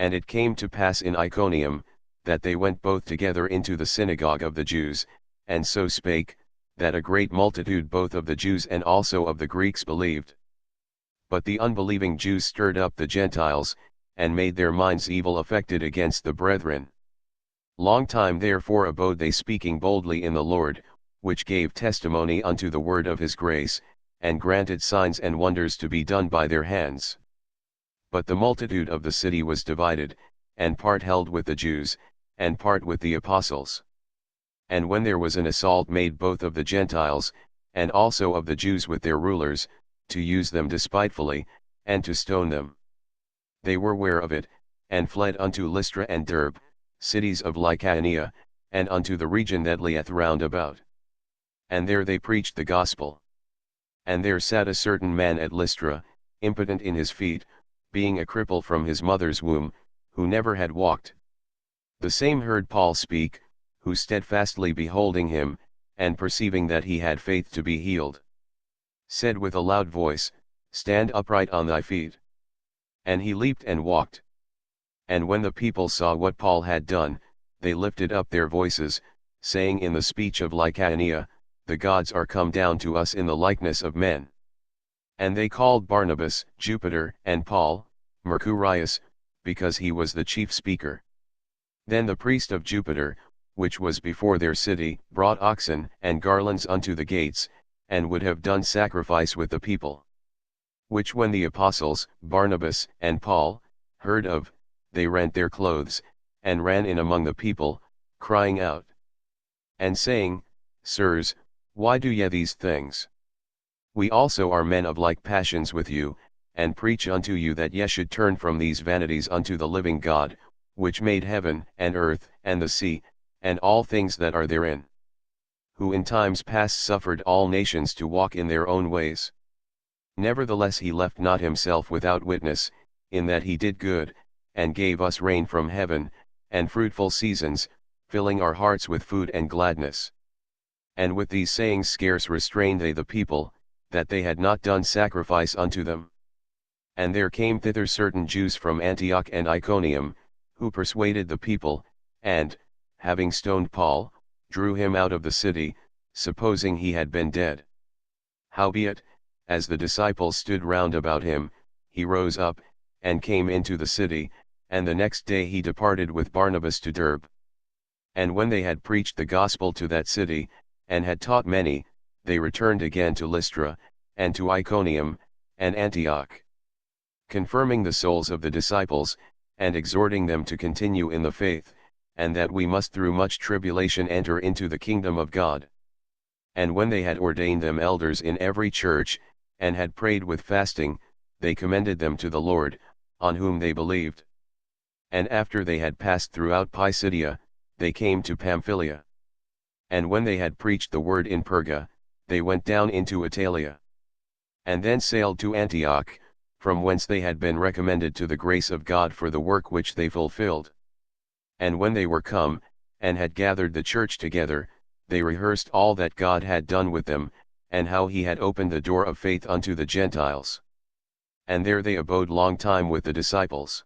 And it came to pass in Iconium, that they went both together into the synagogue of the Jews, and so spake, that a great multitude both of the Jews and also of the Greeks believed. But the unbelieving Jews stirred up the Gentiles, and made their minds evil affected against the brethren. Long time therefore abode they speaking boldly in the Lord, which gave testimony unto the word of his grace, and granted signs and wonders to be done by their hands. But the multitude of the city was divided, and part held with the Jews, and part with the apostles. And when there was an assault made both of the Gentiles, and also of the Jews with their rulers, to use them despitefully, and to stone them, they were ware of it, and fled unto Lystra and Derbe, cities of Lycaonia, and unto the region that lieth round about. And there they preached the gospel. And there sat a certain man at Lystra, impotent in his feet, being a cripple from his mother's womb, who never had walked. The same heard Paul speak, who steadfastly beholding him, and perceiving that he had faith to be healed, said with a loud voice, Stand upright on thy feet. And he leaped and walked. And when the people saw what Paul had done, they lifted up their voices, saying in the speech of Lycaonia, The gods are come down to us in the likeness of men. And they called Barnabas, Jupiter, and Paul, Mercurius, because he was the chief speaker. Then the priest of Jupiter, which was before their city, brought oxen and garlands unto the gates, and would have done sacrifice with the people. Which when the apostles, Barnabas and Paul, heard of, they rent their clothes, and ran in among the people, crying out, and saying, Sirs, why do ye these things? We also are men of like passions with you, and preach unto you that ye should turn from these vanities unto the living God, which made heaven and earth and the sea, and all things that are therein. Who in times past suffered all nations to walk in their own ways. Nevertheless he left not himself without witness, in that he did good, and gave us rain from heaven, and fruitful seasons, filling our hearts with food and gladness. And with these sayings scarce restrained they the people, that they had not done sacrifice unto them. And there came thither certain Jews from Antioch and Iconium, who persuaded the people, and, having stoned Paul, drew him out of the city, supposing he had been dead. Howbeit, as the disciples stood round about him, he rose up, and came into the city, and the next day he departed with Barnabas to Derbe. And when they had preached the gospel to that city, and had taught many, they returned again to Lystra, and to Iconium, and Antioch, confirming the souls of the disciples, and exhorting them to continue in the faith, and that we must through much tribulation enter into the kingdom of God. And when they had ordained them elders in every church, and had prayed with fasting, they commended them to the Lord, on whom they believed. And after they had passed throughout Pisidia, they came to Pamphylia. And when they had preached the word in Perga, they went down into Italia. And then sailed to Antioch, from whence they had been recommended to the grace of God for the work which they fulfilled. And when they were come, and had gathered the church together, they rehearsed all that God had done with them, and how he had opened the door of faith unto the Gentiles. And there they abode long time with the disciples.